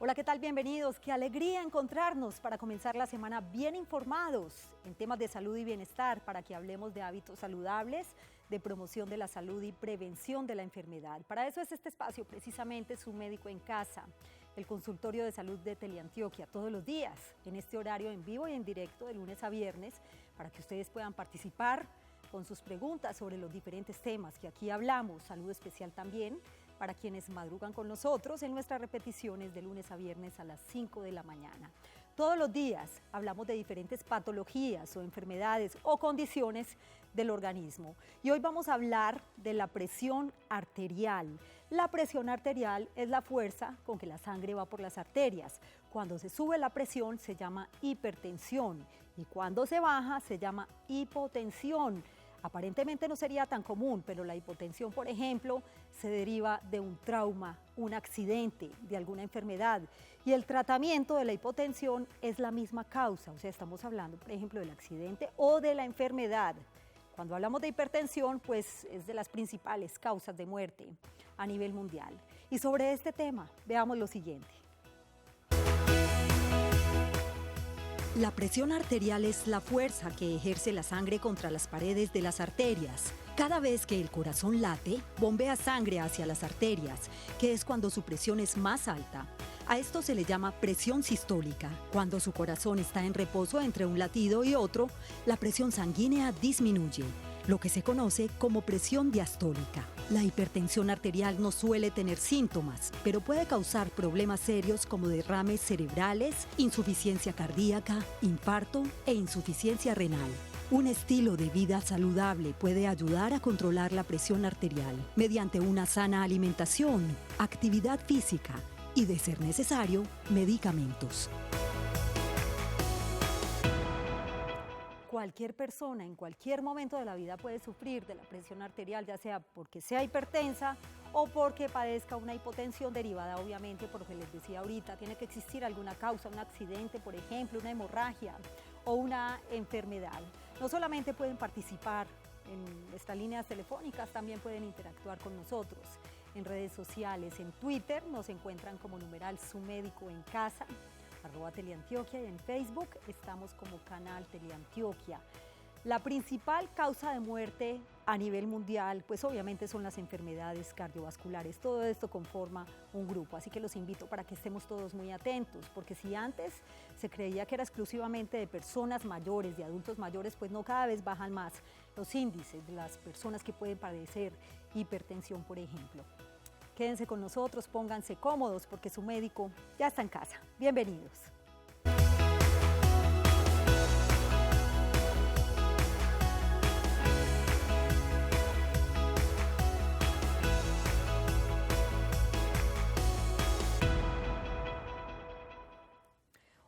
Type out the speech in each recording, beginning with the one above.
Hola, ¿qué tal? Bienvenidos. Qué alegría encontrarnos para comenzar la semana bien informados en temas de salud y bienestar, para que hablemos de hábitos saludables, de promoción de la salud y prevención de la enfermedad. Para eso es este espacio, precisamente Su Médico en Casa, el consultorio de salud de Teleantioquia, todos los días, en este horario en vivo y en directo de lunes a viernes, para que ustedes puedan participar con sus preguntas sobre los diferentes temas que aquí hablamos. Saludo especial también para quienes madrugan con nosotros en nuestras repeticiones de lunes a viernes a las 5 de la mañana. Todos los días hablamos de diferentes patologías o enfermedades o condiciones del organismo. Y hoy vamos a hablar de la presión arterial. La presión arterial es la fuerza con que la sangre va por las arterias. Cuando se sube la presión se llama hipertensión y cuando se baja se llama hipotensión. Aparentemente no sería tan común, pero la hipotensión, por ejemplo, se deriva de un trauma, un accidente, de alguna enfermedad. Y el tratamiento de la hipotensión es la misma causa, o sea, estamos hablando, por ejemplo, del accidente o de la enfermedad. Cuando hablamos de hipertensión, pues es de las principales causas de muerte a nivel mundial. Y sobre este tema, veamos lo siguiente. La presión arterial es la fuerza que ejerce la sangre contra las paredes de las arterias. Cada vez que el corazón late, bombea sangre hacia las arterias, que es cuando su presión es más alta. A esto se le llama presión sistólica. Cuando su corazón está en reposo entre un latido y otro, la presión sanguínea disminuye, lo que se conoce como presión diastólica. La hipertensión arterial no suele tener síntomas, pero puede causar problemas serios como derrames cerebrales, insuficiencia cardíaca, infarto e insuficiencia renal. Un estilo de vida saludable puede ayudar a controlar la presión arterial mediante una sana alimentación, actividad física y, de ser necesario, medicamentos. Cualquier persona en cualquier momento de la vida puede sufrir de la presión arterial, ya sea porque sea hipertensa o porque padezca una hipotensión derivada, obviamente, por lo que les decía ahorita, tiene que existir alguna causa, un accidente, por ejemplo, una hemorragia o una enfermedad. No solamente pueden participar en estas líneas telefónicas, también pueden interactuar con nosotros en redes sociales. En Twitter nos encuentran como numeral Su Médico en Casa, @Teleantioquia, y en Facebook estamos como Canal Teleantioquia. La principal causa de muerte a nivel mundial, pues obviamente son las enfermedades cardiovasculares. Todo esto conforma un grupo, así que los invito para que estemos todos muy atentos, porque si antes se creía que era exclusivamente de personas mayores, de adultos mayores, pues no, cada vez bajan más los índices de las personas que pueden padecer hipertensión, por ejemplo. Quédense con nosotros, pónganse cómodos porque Su Médico ya está en casa. Bienvenidos.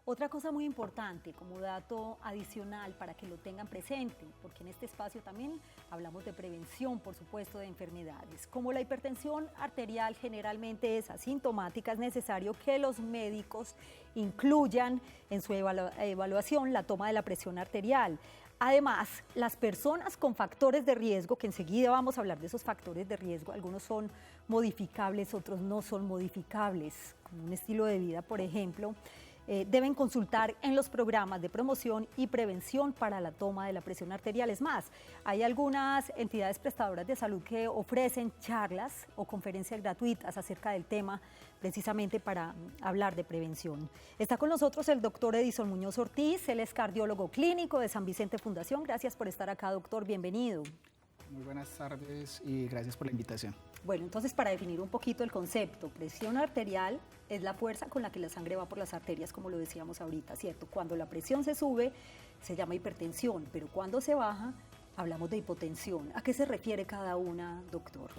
Otra cosa muy importante como dato adicional para que lo tengan presente, porque en este espacio también hablamos de prevención, por supuesto, de enfermedades. Como la hipertensión arterial generalmente es asintomática, es necesario que los médicos incluyan en su evaluación la toma de la presión arterial. Además, las personas con factores de riesgo, que enseguida vamos a hablar de esos factores de riesgo, algunos son modificables, otros no son modificables, como un estilo de vida, por ejemplo, deben consultar en los programas de promoción y prevención para la toma de la presión arterial. Es más, hay algunas entidades prestadoras de salud que ofrecen charlas o conferencias gratuitas acerca del tema, precisamente para hablar de prevención. Está con nosotros el doctor Edison Muñoz Ortiz, él es cardiólogo clínico de San Vicente Fundación. Gracias por estar acá, doctor, bienvenido. Muy buenas tardes y gracias por la invitación. Bueno, entonces, para definir un poquito el concepto, presión arterial es la fuerza con la que la sangre va por las arterias, como lo decíamos ahorita, ¿cierto? Cuando la presión se sube, se llama hipertensión, pero cuando se baja, hablamos de hipotensión. ¿A qué se refiere cada una, doctor?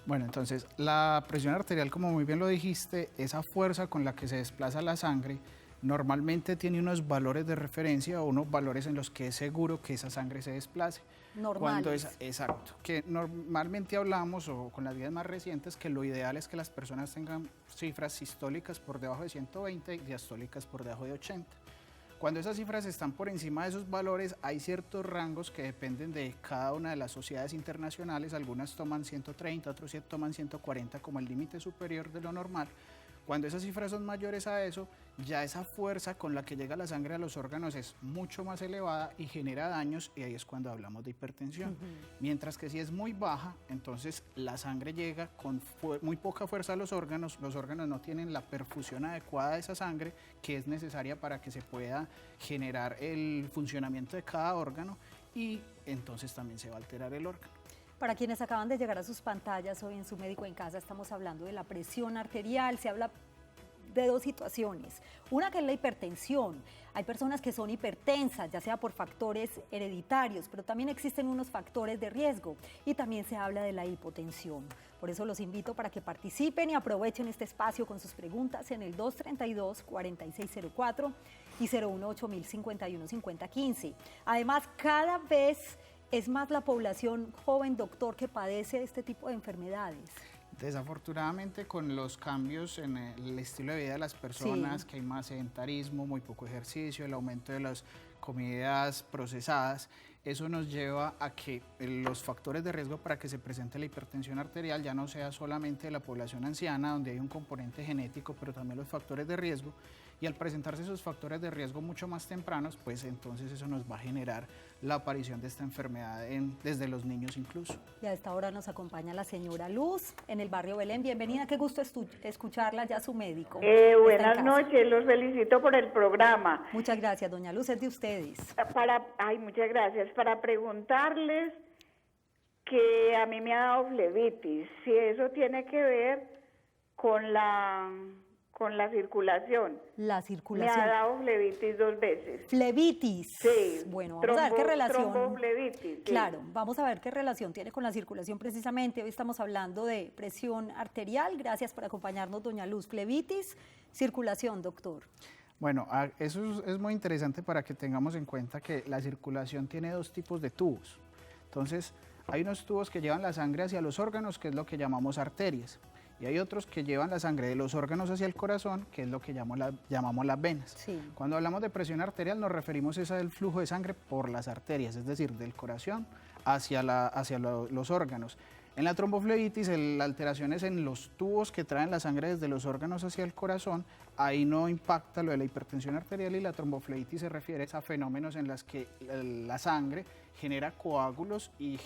Bueno, entonces, la presión arterial, como muy bien lo dijiste, esa fuerza con la que se desplaza la sangre, normalmente tiene unos valores de referencia o unos valores en los que es seguro que esa sangre se desplace. Normales. Exacto, que normalmente hablamos, o con las guías más recientes, que lo ideal es que las personas tengan cifras sistólicas por debajo de 120 y diastólicas por debajo de 80. Cuando esas cifras están por encima de esos valores, hay ciertos rangos que dependen de cada una de las sociedades internacionales. Algunas toman 130, otros toman 140 como el límite superior de lo normal. Cuando esas cifras son mayores a eso, ya esa fuerza con la que llega la sangre a los órganos es mucho más elevada y genera daños, y ahí es cuando hablamos de hipertensión. Mientras que si es muy baja, entonces la sangre llega con muy poca fuerza a los órganos no tienen la perfusión adecuada de esa sangre que es necesaria para que se pueda generar el funcionamiento de cada órgano, y entonces también se va a alterar el órgano. Para quienes acaban de llegar a sus pantallas, hoy en Su Médico en Casa estamos hablando de la presión arterial. Se habla de dos situaciones. Una que es la hipertensión. Hay personas que son hipertensas, ya sea por factores hereditarios, pero también existen unos factores de riesgo, y también se habla de la hipotensión. Por eso los invito para que participen y aprovechen este espacio con sus preguntas en el 232-4604 y 018-051-5015. Además, cada vez es más la población joven, doctor, que padece este tipo de enfermedades. Desafortunadamente, con los cambios en el estilo de vida de las personas, que hay más sedentarismo, muy poco ejercicio, el aumento de las comidas procesadas, eso nos lleva a que los factores de riesgo para que se presente la hipertensión arterial ya no sea solamente de la población anciana, donde hay un componente genético, pero también los factores de riesgo. Y al presentarse esos factores de riesgo mucho más tempranos, pues entonces eso nos va a generar la aparición de esta enfermedad desde los niños incluso. Y a esta hora nos acompaña la señora Luz en el barrio Belén. Bienvenida, qué gusto escucharla, ya su médico. Buenas noches, los felicito por el programa. Muchas gracias, doña Luz, es de ustedes. Muchas gracias. Para preguntarles que a mí me ha dado flebitis, si eso tiene que ver con la circulación. La circulación. Me ha dado flebitis 2 veces. ¿Flebitis? Sí. Bueno, vamos a ver qué relación. Tromboflebitis. Claro, vamos a ver qué relación tiene con la circulación precisamente. Hoy estamos hablando de presión arterial. Gracias por acompañarnos, doña Luz. Flebitis, circulación, doctor. Bueno, eso es muy interesante para que tengamos en cuenta que la circulación tiene 2 tipos de tubos. Entonces, hay unos tubos que llevan la sangre hacia los órganos, que es lo que llamamos arterias. Y hay otros que llevan la sangre de los órganos hacia el corazón, que es lo que llamamos las venas. Sí. Cuando hablamos de presión arterial nos referimos al flujo de sangre por las arterias, es decir, del corazón hacia los órganos. En la tromboflebitis, la alteración es en los tubos que traen la sangre desde los órganos hacia el corazón. Ahí no impacta lo de la hipertensión arterial, y la tromboflebitis se refiere a fenómenos en los que la sangre genera coágulos y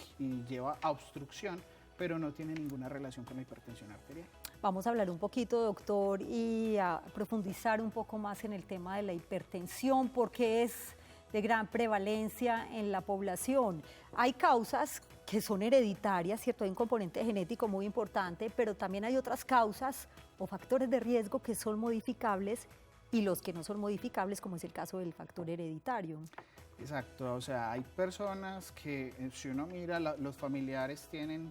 lleva a obstrucción, pero no tiene ninguna relación con la hipertensión arterial. Vamos a hablar un poquito, doctor, y a profundizar un poco más en el tema de la hipertensión, porque es de gran prevalencia en la población. Hay causas que son hereditarias, ¿cierto? Hay un componente genético muy importante, pero también hay otras causas o factores de riesgo que son modificables, y los que no son modificables, como es el caso del factor hereditario. Exacto, o sea, hay personas que, si uno mira, los familiares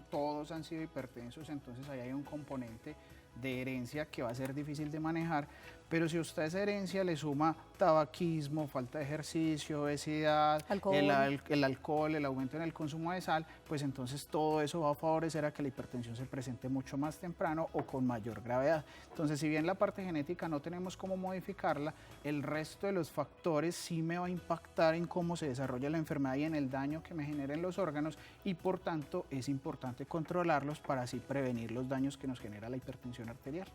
todos han sido hipertensos, entonces ahí hay un componente de herencia que va a ser difícil de manejar, pero si usted a esa herencia le suma tabaquismo, falta de ejercicio, obesidad, el alcohol, el aumento en el consumo de sal, pues entonces todo eso va a favorecer a que la hipertensión se presente mucho más temprano o con mayor gravedad. Entonces, si bien la parte genética no tenemos cómo modificarla, el resto de los factores sí me va a impactar en cómo se desarrolla la enfermedad y en el daño que me genera en los órganos, y por tanto es importante controlarlos para así prevenir los daños que nos genera la hipertensión arterial.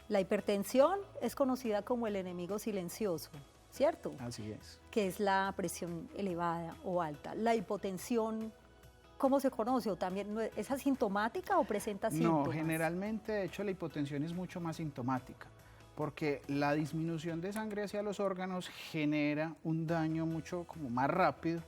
La hipertensión es conocida como el enemigo silencioso, ¿cierto? Así es. Que es la presión elevada o alta. La hipotensión, ¿cómo se conoce? ¿O también es asintomática o presenta síntomas? No, generalmente, de hecho, la hipotensión es mucho más sintomática, porque la disminución de sangre hacia los órganos genera un daño mucho más rápido.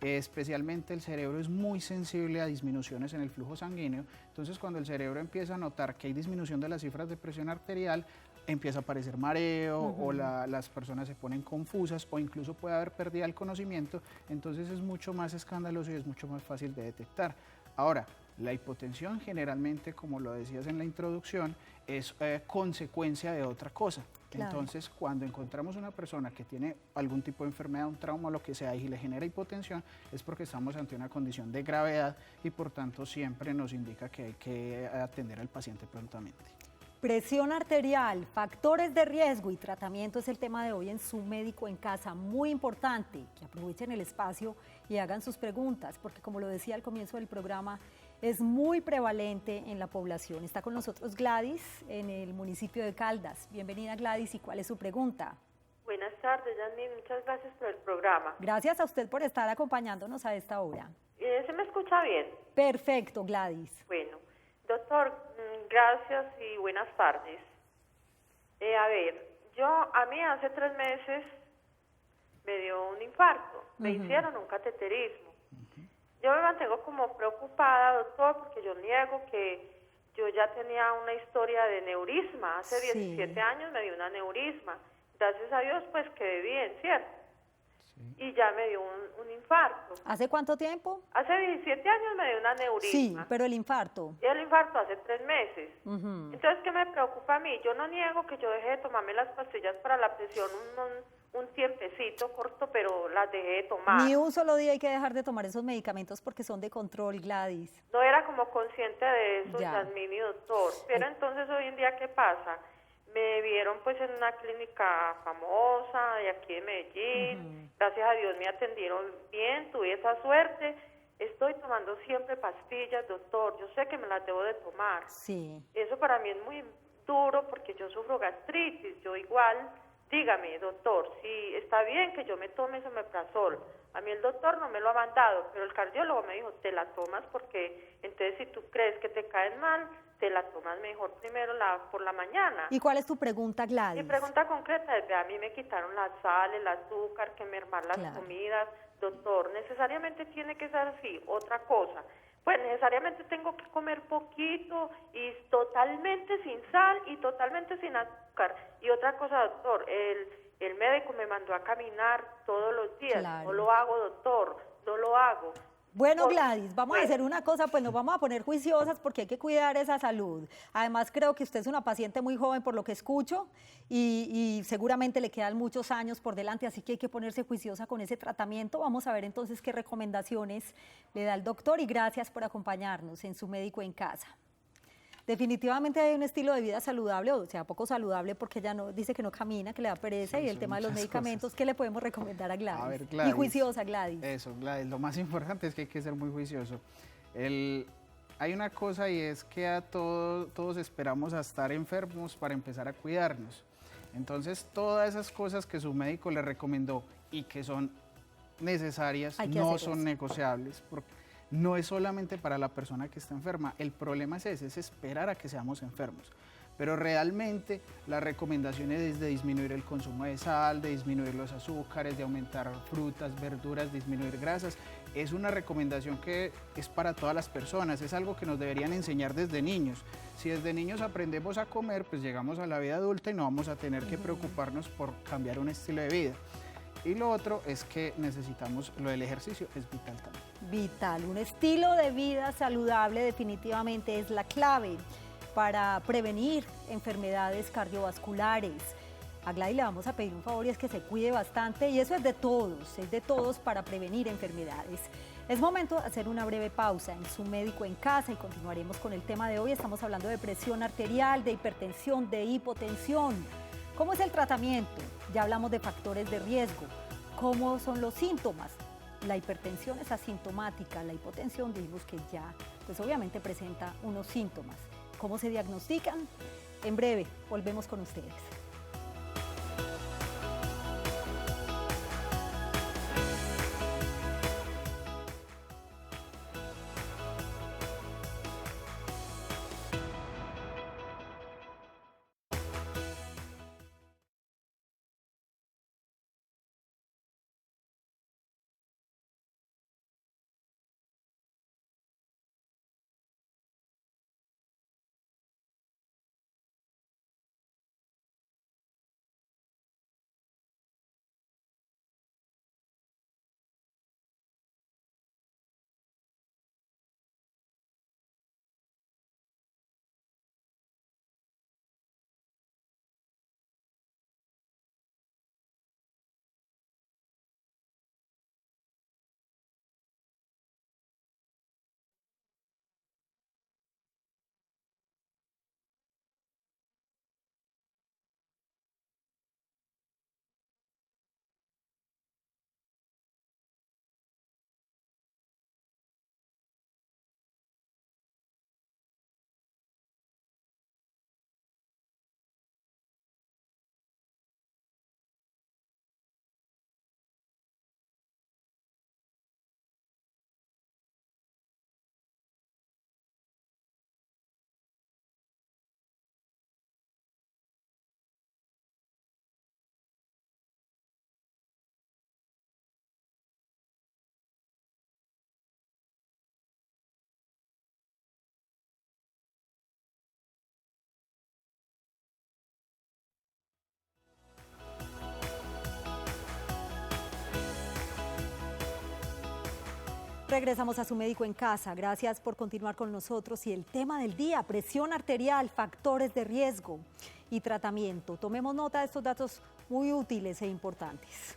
Especialmente el cerebro es muy sensible a disminuciones en el flujo sanguíneo, entonces cuando el cerebro empieza a notar que hay disminución de las cifras de presión arterial, empieza a aparecer mareo, o las personas se ponen confusas, o incluso puede haber pérdida del conocimiento, entonces es mucho más escandaloso y es mucho más fácil de detectar. Ahora, la hipotensión generalmente, como lo decías en la introducción, es consecuencia de otra cosa. Claro. Entonces, cuando encontramos una persona que tiene algún tipo de enfermedad, un trauma o lo que sea, y le genera hipotensión, es porque estamos ante una condición de gravedad, y por tanto siempre nos indica que hay que atender al paciente prontamente. Presión arterial, factores de riesgo y tratamiento es el tema de hoy en Su Médico en Casa. Muy importante que aprovechen el espacio y hagan sus preguntas, porque como lo decía al comienzo del programa, es muy prevalente en la población. Está con nosotros Gladys en el municipio de Caldas. Bienvenida Gladys, ¿y cuál es su pregunta? Buenas tardes, Yasmín. Muchas gracias por el programa. Gracias a usted por estar acompañándonos a esta hora. ¿Se me escucha bien? Perfecto, Gladys. Bueno, doctor, gracias y buenas tardes. A ver, a mí hace 3 meses me dio un infarto. Me hicieron un cateterismo. Yo me mantengo como preocupada, doctor, porque yo niego que yo ya tenía una historia de neurisma. Hace 17 años me dio un aneurisma. Gracias a Dios, pues quedé bien, ¿cierto? Sí. Y ya me dio un infarto. ¿Hace cuánto tiempo? Hace 17 años me dio un aneurisma. Sí, pero el infarto. Y el infarto hace 3 meses. Entonces, ¿qué me preocupa a mí? Yo no niego que yo dejé de tomarme las pastillas para la presión un tiempecito corto, pero las dejé de tomar. Ni un solo día hay que dejar de tomar esos medicamentos porque son de control, Gladys. No era como consciente de eso, Yasmín y doctor. Pero entonces, hoy en día, ¿qué pasa? Me vieron pues en una clínica famosa de aquí de Medellín. Gracias a Dios me atendieron bien, tuve esa suerte. Estoy tomando siempre pastillas, doctor. Yo sé que me las debo de tomar. Sí. Eso para mí es muy duro porque yo sufro gastritis. Yo igual, dígame, doctor, si está bien que yo me tome ese omeprazol. A mí el doctor no me lo ha mandado, pero el cardiólogo me dijo, te la tomas porque entonces si tú crees que te caen mal, te la tomas mejor primero por la mañana. ¿Y cuál es tu pregunta, Gladys? Mi pregunta concreta es, a mí me quitaron la sal, el azúcar, que mermar las comidas. Doctor, ¿necesariamente tiene que ser así? Otra cosa, pues necesariamente tengo que comer poquito y totalmente sin sal y totalmente sin azúcar. Y otra cosa, doctor, el médico me mandó a caminar todos los días. No lo hago, doctor, no lo hago. Bueno, Gladys, vamos a hacer una cosa, pues nos vamos a poner juiciosas porque hay que cuidar esa salud. Además, creo que usted es una paciente muy joven por lo que escucho y seguramente le quedan muchos años por delante, así que hay que ponerse juiciosa con ese tratamiento. Vamos a ver entonces qué recomendaciones le da el doctor y gracias por acompañarnos en Su Médico en Casa. Definitivamente hay un estilo de vida saludable, o sea, poco saludable porque ella no dice que no camina, que le da pereza, y el tema de los medicamentos, ¿qué le podemos recomendar a Gladys? A ver, Gladys. Y juiciosa, Gladys. Eso, Gladys, lo más importante es que hay que ser muy juicioso. Hay una cosa y es que todos esperamos a estar enfermos para empezar a cuidarnos. Entonces, todas esas cosas que su médico le recomendó y que son necesarias no son negociables, porque no es solamente para la persona que está enferma. El problema es ese, es esperar a que seamos enfermos. Pero realmente la recomendación es de disminuir el consumo de sal, de disminuir los azúcares, de aumentar frutas, verduras, disminuir grasas. Es una recomendación que es para todas las personas, es algo que nos deberían enseñar desde niños. Si desde niños aprendemos a comer, pues llegamos a la vida adulta y no vamos a tener que preocuparnos por cambiar un estilo de vida. Y lo otro es que necesitamos, lo del ejercicio es vital también. Vital, un estilo de vida saludable definitivamente es la clave para prevenir enfermedades cardiovasculares. A Gladys le vamos a pedir un favor y es que se cuide bastante y eso es de todos para prevenir enfermedades. Es momento de hacer una breve pausa en Su Médico en Casa y continuaremos con el tema de hoy. Estamos hablando de presión arterial, de hipertensión, de hipotensión. ¿Cómo es el tratamiento? Ya hablamos de factores de riesgo. ¿Cómo son los síntomas? La hipertensión es asintomática, la hipotensión dijimos que ya, pues obviamente presenta unos síntomas. ¿Cómo se diagnostican? En breve, volvemos con ustedes. Regresamos a Su Médico en Casa. Gracias por continuar con nosotros. Y el tema del día, presión arterial, factores de riesgo y tratamiento. Tomemos nota de estos datos muy útiles e importantes.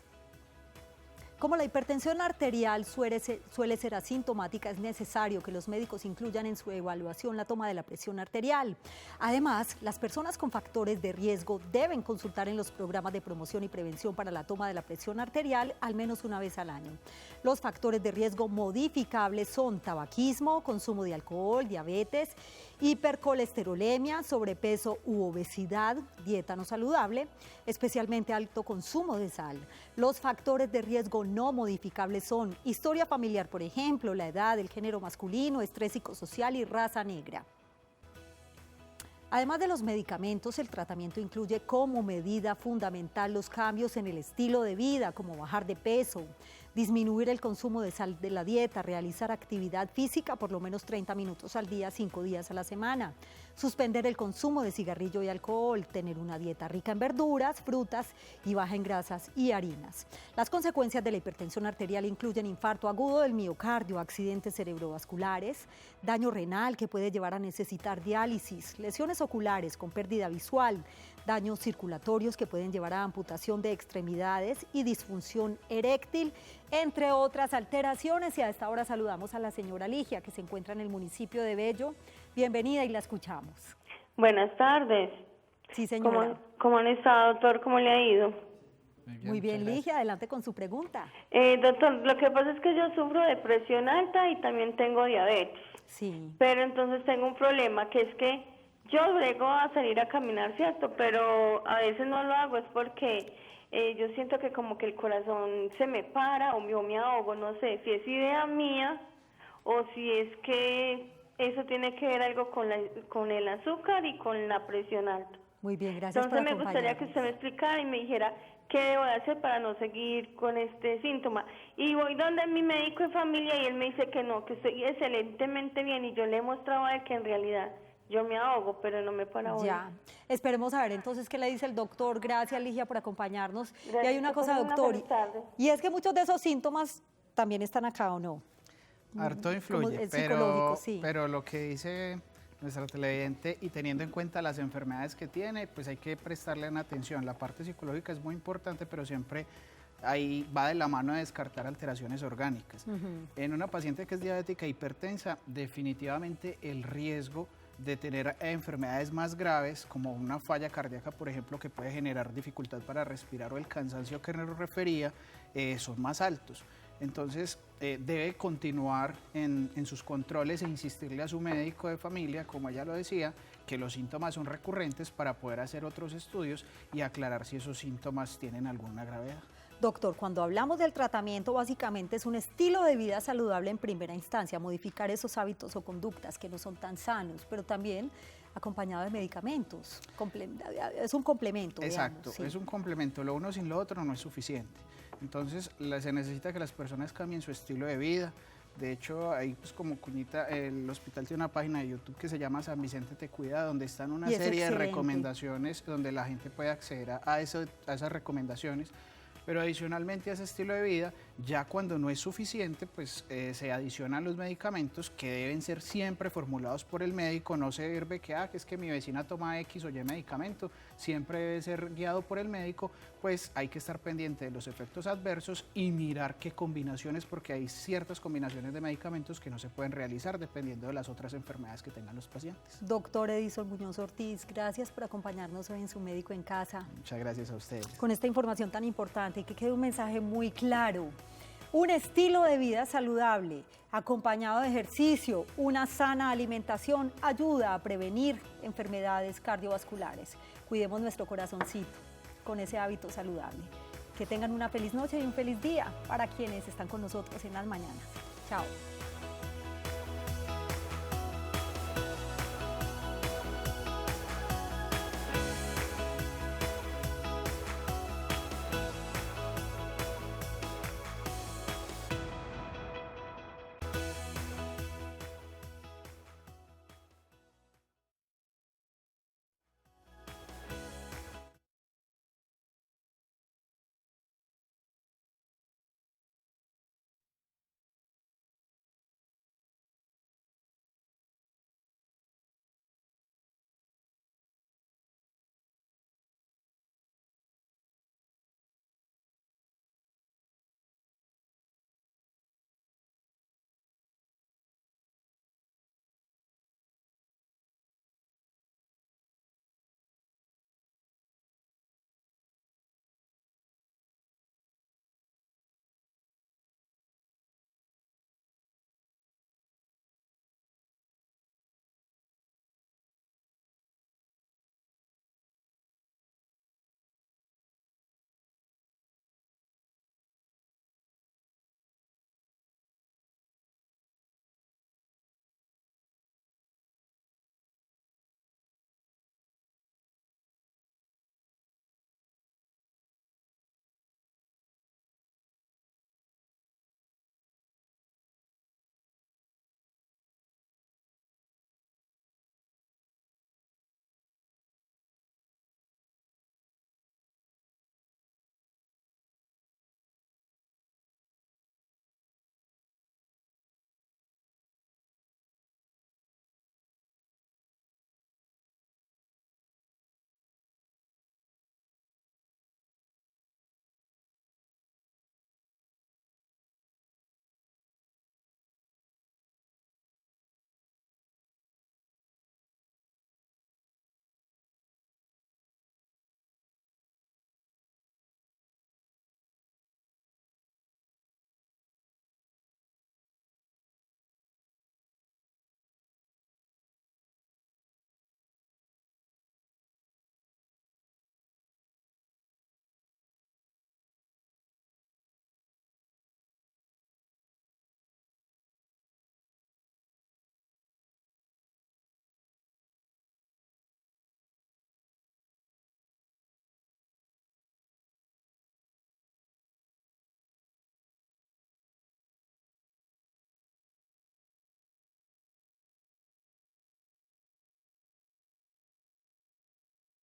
Como la hipertensión arterial suele ser asintomática, es necesario que los médicos incluyan en su evaluación la toma de la presión arterial. Además, las personas con factores de riesgo deben consultar en los programas de promoción y prevención para la toma de la presión arterial al menos una vez al año. Los factores de riesgo modificables son tabaquismo, consumo de alcohol, diabetes, hipercolesterolemia, sobrepeso u obesidad, dieta no saludable, especialmente alto consumo de sal. Los factores de riesgo no modificables son historia familiar, por ejemplo, la edad, el género masculino, estrés psicosocial y raza negra. Además de los medicamentos, el tratamiento incluye como medida fundamental los cambios en el estilo de vida, como bajar de peso, disminuir el consumo de sal de la dieta, realizar actividad física por lo menos 30 minutos al día, 5 días a la semana, suspender el consumo de cigarrillo y alcohol, tener una dieta rica en verduras, frutas y baja en grasas y harinas. Las consecuencias de la hipertensión arterial incluyen infarto agudo del miocardio, accidentes cerebrovasculares, daño renal que puede llevar a necesitar diálisis, lesiones oculares con pérdida visual, daños circulatorios que pueden llevar a amputación de extremidades y disfunción eréctil, entre otras alteraciones. Y a esta hora saludamos a la señora Ligia, que se encuentra en el municipio de Bello. Bienvenida y la escuchamos. Buenas tardes. Sí, señora. ¿Cómo han estado, doctor? ¿Cómo le ha ido? Muy bien, Ligia, adelante con su pregunta. Doctor, lo que pasa es que yo sufro de presión alta y también tengo diabetes. Sí. Pero entonces tengo un problema, que es que yo luego a salir a caminar, ¿cierto? Pero a veces no lo hago, es porque yo siento que como que el corazón se me para o yo me ahogo, no sé si es idea mía o si es que eso tiene que ver algo con el azúcar y con la presión alta. Muy bien, gracias por Entonces me gustaría que usted me explicara y me dijera qué debo de hacer para no seguir con este síntoma. Y voy donde mi médico de familia y él me dice que no, que estoy excelentemente bien, y yo le he mostrado a él que en realidad yo me ahogo, pero no me para hoy. Ya, esperemos a ver entonces qué le dice el doctor. Gracias, Ligia, por acompañarnos. Gracias, y hay una cosa, doctor, y es que muchos de esos síntomas también están acá, ¿o no? Harto influye, sí. pero lo que dice nuestra televidente, y teniendo en cuenta las enfermedades que tiene, pues hay que prestarle una atención. La parte psicológica es muy importante, pero siempre ahí va de la mano de descartar alteraciones orgánicas. En una paciente que es diabética e hipertensa, definitivamente el riesgo de tener enfermedades más graves, como una falla cardíaca, por ejemplo, que puede generar dificultad para respirar, o el cansancio que nos refería, son más altos. Entonces, debe continuar en sus controles e insistirle a su médico de familia, como ella lo decía, que los síntomas son recurrentes, para poder hacer otros estudios y aclarar si esos síntomas tienen alguna gravedad. Doctor, cuando hablamos del tratamiento, básicamente es un estilo de vida saludable en primera instancia, modificar esos hábitos o conductas que no son tan sanos, pero también acompañado de medicamentos. Es un complemento. Exacto, digamos, sí. Es un complemento. Lo uno sin lo otro no es suficiente. Entonces, se necesita que las personas cambien su estilo de vida. De hecho, ahí pues como cuñita, el hospital tiene una página de YouTube que se llama San Vicente Te Cuida, donde están una serie de recomendaciones, donde la gente puede acceder a esas recomendaciones. Pero adicionalmente a ese estilo de vida, ya cuando no es suficiente, pues se adicionan los medicamentos, que deben ser siempre formulados por el médico. No se sirve que es que mi vecina toma X o Y medicamento, siempre debe ser guiado por el médico. Pues hay que estar pendiente de los efectos adversos y mirar qué combinaciones, porque hay ciertas combinaciones de medicamentos que no se pueden realizar dependiendo de las otras enfermedades que tengan los pacientes. Doctor Edison Muñoz Ortiz, gracias por acompañarnos hoy en Su Médico en Casa. Muchas gracias a ustedes. Con esta información tan importante, y que quede un mensaje muy claro. Un estilo de vida saludable, acompañado de ejercicio, una sana alimentación, ayuda a prevenir enfermedades cardiovasculares. Cuidemos nuestro corazoncito con ese hábito saludable. Que tengan una feliz noche y un feliz día para quienes están con nosotros en las mañanas. Chao.